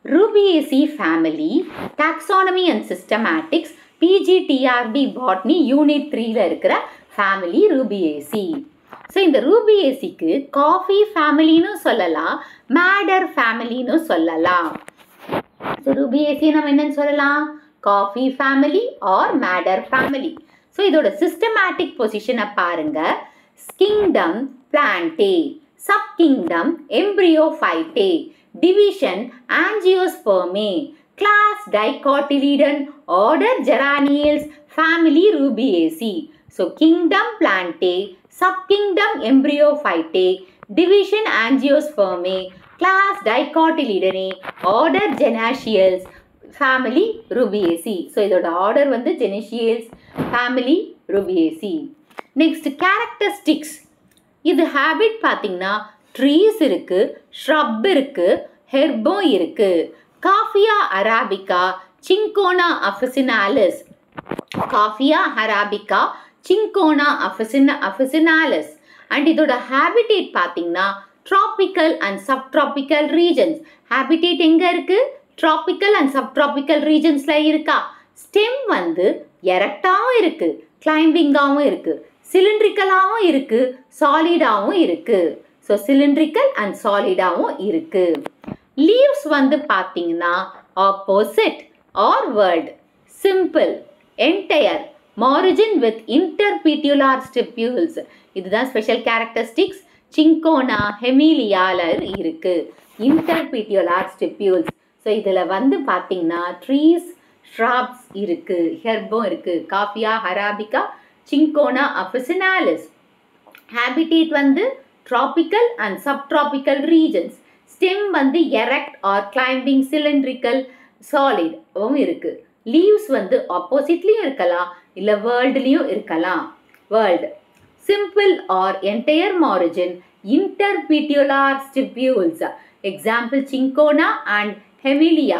Rubiaceae family, taxonomy and systematics, PGTRB botany unit 3ல இருக்கிற family Rubiaceae. So இந்த ரூபியேசிக்கு coffee ஃபேமிலின்னு சொல்லலாம், matter ஃபேமிலின்னு சொல்லலாம். So ரூபியேசி நம்ம என்னன்னு சொல்லலாம், coffee family or madder family. So இதோட சிஸ்டமேட்டிக் பொசிஷனை பாருங்க. Kingdom Plantae, sub kingdom Embryophytae, division Angiospermae, class dicotyledon, order Geraniales, family Rubiaceae. So kingdom Plantae, subkingdom embryophytae, division angiospermae, class dicotyledone, order Genaceales, family Rubiaceae. So இதோட order வந்து Genaceales, family Rubiaceae. Next characteristics. இது habit பார்த்தீங்கன்னா trees இருக்கு, shrub இருக்கு, herbum இருக்கு. Coffea arabica, Cinchona officinalis, Coffea arabica, Cinchona officinalis. And இதோட habitat பார்த்தீங்கன்னா tropical and subtropical regions. Habitat எங்க இருக்கு, tropical and subtropical regionsல இருக்கா. Stem வந்து எரக்டாவும் இருக்கு, climbingகாவும் இருக்கு, cylindricalாவும் இருக்கு, solidஆவும் இருக்கு. So cylindrical and solidஆவும் இருக்கு. Leaves வந்து பார்த்தீங்கன்னா opposite or word, simple, entire, margin with interpetular stipules. இதுதான் ஸ்பெஷல் கேரக்டரிஸ்டிக்ஸ். சிங்கோனா ஹெமிலியால இருக்கு, interpetular stipules. ஸோ இதில் வந்து பார்த்தீங்கன்னா ட்ரீஸ், ஷ்ராப்ஸ் இருக்கு, ஹெர்பம் இருக்கு, Coffea arabica, Cinchona officinalis. Habitat வந்து tropical and subtropical regions. Stem வந்து erect or climbing, cylindrical, solid இருக்கு. லீவ்ஸ் வந்து ஆப்போசிட்லேயும் இருக்கலாம், இல்லை வேர்ல்டுலேயும் இருக்கலாம். Whorled simple or entire margin, interpetiolar stipules. Example Cinchona and Hamelia.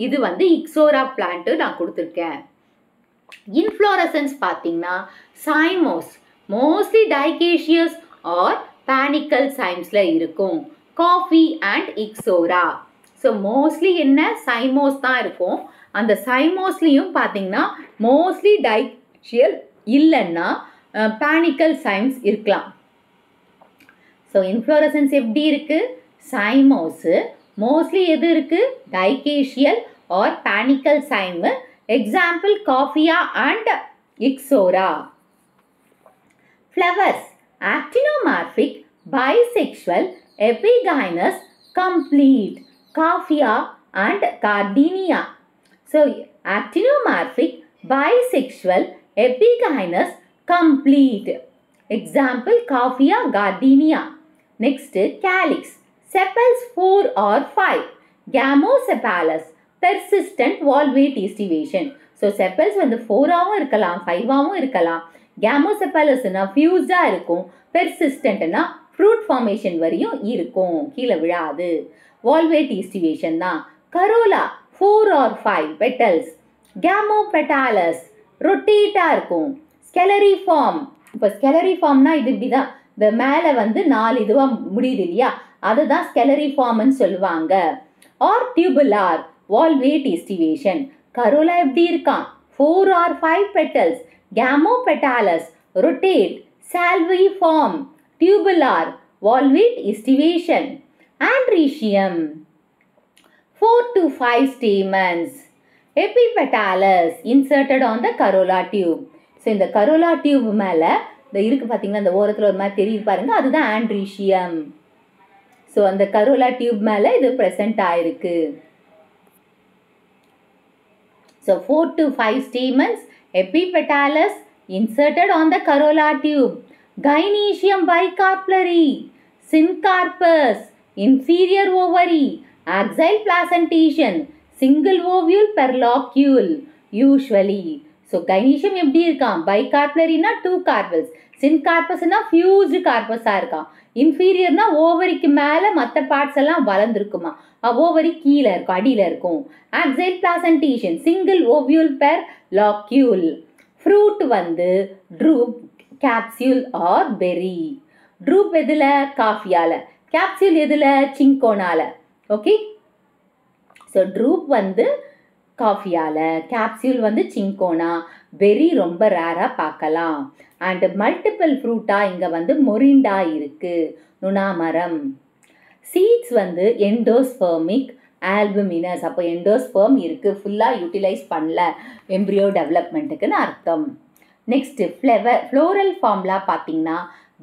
இது வந்து இக்ஸோரா பிளான்ட்டு நான் கொடுத்துருக்கேன். இன்ஃப்ளோரசன்ஸ் பார்த்தீங்கன்னா சைமோஸ், மோஸ்ட்லி டைகேஷியஸ் ஆர் பேனிக்கல் சைம்ஸில் இருக்கும். Coffee and Ixora. So mostly என்ன சைமோஸ் தான் இருக்கும். அந்த சைமோஸ்லேயும் பார்த்தீங்கன்னா மோஸ்ட்லி டைஷியல் இல்லைன்னா பேனிக்கல் சைம்ஸ் இருக்கலாம். ஸோ இன்ஃப்ளோரசன்ஸ் எப்படி இருக்குது, சைமோஸு, மோஸ்ட்லி எது இருக்குது, dichasial or panicle cyme. Example Coffea and Ixora. Flowers actinomorphic, bisexual, epigynous, complete, Coffea and Gardenia. So, actinomorphic, bisexual, epigynous, complete. Example, Coffea gardenia. Next, calyx, sepals 4 or 5. Gamosepalous, persistent valvate estivation. So, sepals வந்து 4ஆவும் இருக்கலாம், 5ஆவும் இருக்கலாம். Gamosepalousனா fused-ஆ இருக்கும், persistent-னா fruit formation வரையும் இருக்கும், கீழே விழாது. Valvate estivation தான். Corolla 4 or 5 petals. Gamopetalous, rotate-ஆ இருக்கும். Scalariform, இப்போ scalariformனா இது இப்படி தான், இந்த மேலே வந்து 4 இதுவாக முடியுது இல்லையா, அதுதான் scalariformன்னு சொல்லுவாங்க. Or tubular, valvate estivation. Corolla எப்படி இருக்கான், 4 or 5 petals. Gamopetalous, rotate, salviform, tubular, valvate estivation. Androecium, 4 to 5 stamens. Epipetalous, inserted on the corolla tube. So இந்த corolla tube மேலே இந்த இருக்குது பார்த்தீங்கன்னா, இந்த ஓரத்தில் ஒரு மாதிரி தெரியுது பாருங்க, அதுதான் androecium. ஸோ அந்த corolla tube மேலே இது ப்ரெசென்ட் ஆயிருக்கு. So 4 to 5 stamens, epipetalous, inserted on the corolla tube. Gynoecium bicarpellary, syncarpus, inferior ovary, axile placentation, single ovule per locule usually. So gynoecium எப்படி இருக்கான், bicarpellary-னா 2 carpels, syncarpus-னா fused carpus-ஆ இருக்கான், inferior-னா ஓவரிக்கு மேலே மற்ற பார்ட்ஸ் எல்லாம் வளர்ந்துருக்குமா, ஓவரி கீழே இருக்கும், அடியில் இருக்கும். axile placentation, single ovule per locule. fruit வந்து drupe, capsule or berry. drupe எதில், காஃபியால. capsule எதில், சிங்கோனால. ஓகே. ஸோ ட்ரூப் வந்து காஃபியால், கேப்சியூல் வந்து சிங்கோனா, பெரி ரொம்ப ரேராக பார்க்கலாம். அண்ட் மல்டிபிள் ஃப்ரூட்டாக இங்கே வந்து மொரிண்டா இருக்குது, நுணாமரம். சீட்ஸ் வந்து எண்டோஸ்பெர்மிக் ஆல்புமினஸ். அப்போ எண்டோஸ்பெர்ம் இருக்குது, ஃபுல்லாக யூட்டிலைஸ் பண்ணல எம்ப்ரியோ டெவலப்மெண்ட்டுக்குன்னு அர்த்தம். நெக்ஸ்ட்டு ஃப்ளோரல் ஃபார்ம்லாம் பார்த்தீங்கன்னா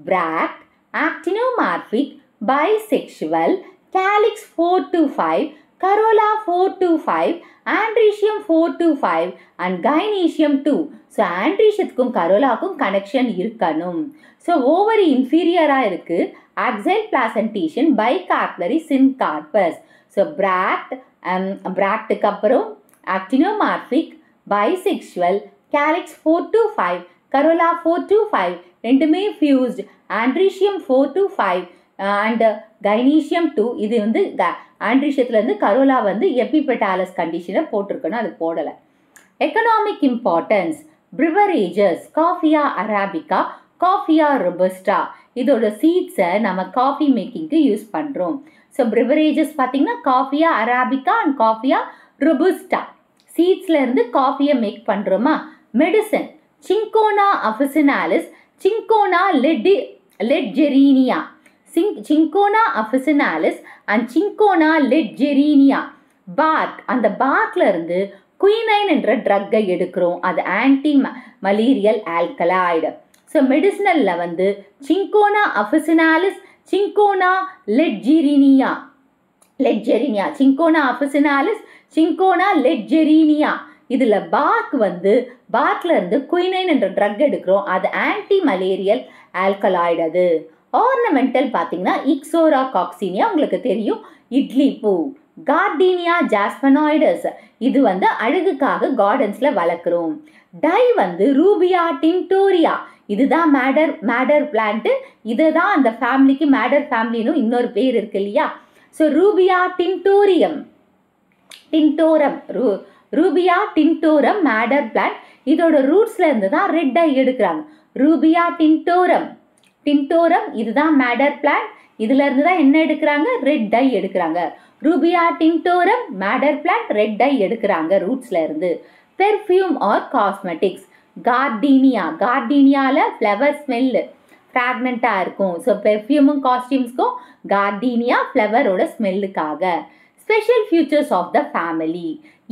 bract, actinomorphic, bisexual, calyx 4 to 5, corolla 4 to 5, androecium 4 to 5 and gynoecium 2. So ஆண்ட்ரீஷியத்துக்கும் கரோலாவுக்கும் கனெக்ஷன் இருக்கணும். ஸோ ஓவரி இன்ஃபீரியராக இருக்குது. Axile placentation, bicarpellary, syncarpous. So பிராக்டுக்கு அப்புறம் actinomorphic, bisexual, calyx 4 to 5, corolla 4 to 5 ரெண்டுமே fused, androecium 4 to 5 and gynoecium 2. இது வந்து ஆண்ட்ரீஷியத்துலேருந்து கரோலா வந்து எபிபெட்டாலஸ் கண்டிஷனை போட்டிருக்கணும், அது போடலை. எக்கனாமிக் இம்பார்ட்டன்ஸ், பிரிவரேஜஸ், காஃபியா அரபிகா, காஃபியா ரொபஸ்டா. இதோட சீட்ஸை நம்ம காஃபி மேக்கிங்க்கு யூஸ் பண்ணுறோம். ஸோ பிரிவரேஜஸ் பார்த்தீங்கன்னா காஃபியா அரபிகா அண்ட் காஃபியா ரொபஸ்டா. சீட்ஸ்லேருந்து காஃபியை மேக் பண்ணுறோமா. Medicine, Cinchona officinalis, Cinchona ledgeriana, Cinchona officinalis and Cinchona ledgeriana. Bark, அந்த பார்க்ல இருந்து குயினைன் என்ற ட்ரக்கை எடுக்கிறோம், அது ஆன்டி மலேரியல் ஆல்கலாய்டு. ஸோ மெடிசினலில் வந்து Cinchona officinalis, Cinchona ledgeriana, Cinchona officinalis, Cinchona ledgeriana. இதில் பார்க்ல இருந்து குயினைன் என்ற ட்ரக் எடுக்கிறோம், அது ஆன்டி மலேரியல் ஆல்கலாய்டு. அது ஆர்னமெண்டல் பார்த்தீங்கன்னா இக்ஸோரா காக்சினியா, உங்களுக்கு தெரியும், இட்லி பூ. கார்டீனியா ஜாஸ்பனாய்டஸ், இது வந்து அழகுக்காக கார்டன்ஸில் வளர்க்குறோம். டை வந்து ரூபியா டின்டோரியா, இதுதான் மேடர் பிளான்ட்டு. இதுதான் அந்த ஃபேமிலிக்கு மேடர் ஃபேமிலின்னு இன்னொரு பேர் இருக்கு இல்லையா. So Rubia tinctorum, Rubia tinctorum madder plant. இதோட ரூட்ஸ்ல இருந்து தான் ரெட் டை எடுக்கிறாங்க. ரூபியா டின்டோரம், இதுதான் மேடர் பிளான்ட். இதுல இருந்து தான் என்ன எடுக்கிறாங்க, ரெட் டை எடுக்கிறாங்க. Rubia tinctorum madder plant, red dye எடுக்கிறாங்க ரூட்ஸ்ல இருந்து. பெர்ஃப்யூம் ஆர் காஸ்மெட்டிக்ஸ், கார்டீனியால ஃப்ளவர் ஸ்மெல் ஃப்ராக்னண்ட்டாக இருக்கும். ஸோ பெர்ஃப்யூமும் காஸ்டியூம்ஸ்க்கும் கார்டீனியா ஃப்ளவரோட ஸ்மெல்லுக்காக. Special features of the family,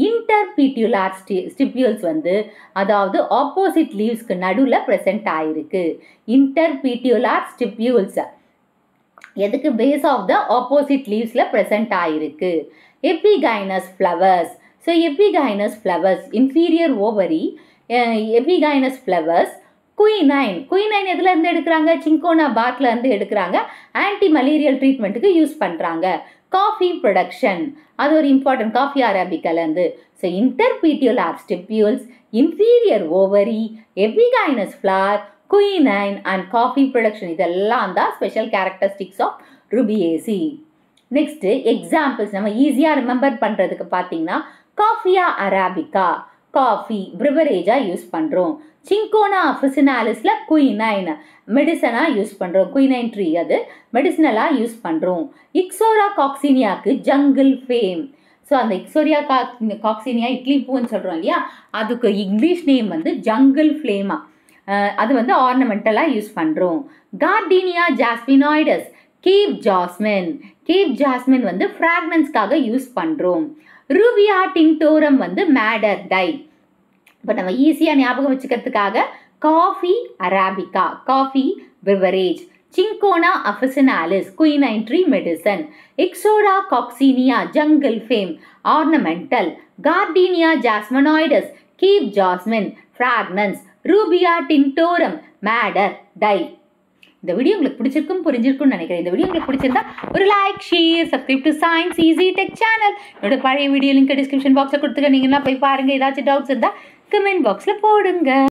interpetiolar stipules வந்து அதாவது ஆப்போசிட் லீவ்ஸ்க்கு நடுவில் ப்ரெசென்ட் ஆகிருக்கு. இன்டர்பீட்யூலார் ஸ்டிப்யூல்ஸ் எதுக்கு, பேஸ் ஆஃப் த ஆப்போசிட் லீவ்ஸில் ப்ரெசென்ட் ஆகிருக்கு. Epigynous flowers, so epigynous flowers inferior ovary, epigynous flowers. Quinine எதுலேருந்து எடுக்கிறாங்க, சிங்கோனா பார்க்ல இருந்து எடுக்கிறாங்க, ஆன்டி மலேரியல் ட்ரீட்மெண்ட்டுக்கு யூஸ் பண்ணுறாங்க. காஃபி ப்ரொடக்ஷன், அது ஒரு இம்பார்ட்டன்ட், காஃபி அரபிக்காலேருந்து. So interpetiolar stipules, inferior ovary, epigynous flower, quinine and coffee production, இதெல்லாம் தான் special characteristics of Rubiaceae. Next examples நம்ம ஈஸியாக ரிமெம்பர் பண்ணுறதுக்கு பார்த்தீங்கன்னா காஃபியா அரபிகா, காஃபி பிரிவரேஜாக யூஸ் பண்ணுறோம். சிங்கோனா அஃபிசினாலிஸில் குயினைன் மெடிசனாக யூஸ் பண்ணுறோம், குயினைன் ட்ரீ அது மெடிசனலாக யூஸ் பண்ணுறோம். இக்ஸோரா காக்சினியாவுக்கு ஜங்கிள் ஃபேம். ஸோ அந்த இக்ஸோரியா காக்சினியா இட்லி பூன்னு சொல்கிறோம் இல்லையா, அதுக்கு இங்கிலீஷ் நேம் வந்து ஜங்கிள் ஃப்ளேமா, அது வந்து ஆர்னமெண்டலாக யூஸ் பண்ணுறோம். கார்டீனியா ஜாஸ்பினாய்டஸ், கேப் ஜாஸ்மின் வந்து ஃப்ராக்னன்ஸ்க்காக யூஸ் பண்ணுறோம். ரூபியா டின்டோரம் வந்து மேடர் டை. இப்போ நம்ம ஈஸியாக ஞாபகம் வச்சுக்கிறதுக்காக coffee arabica, coffee beverage. Cinchona officinalis, quinine tree medicine. Ixora coccinea jungle flame ornamental. Gardenia jasminoides, cape jasmine fragrance. Rubia tinctorum madder dye. இந்த வீடியோ உங்களுக்கு பிடிச்சிருக்கும் புரிஞ்சிருக்கும்னு நினைக்கிறேன். இந்த வீடியோ உங்களுக்கு பிடிச்சிருந்தா ஒரு like, share, subscribe to science easy tech channel. என்னோட பழைய வீடியோ லிங்க் டிஸ்கிரிப்ஷன் பாக்ஸில் கொடுத்துக்க, நீங்களாம் போய் பாருங்கள். ஏதாச்சும் டவுட்ஸ் இருந்தால் கமெண்ட் பாக்ஸில் போடுங்க.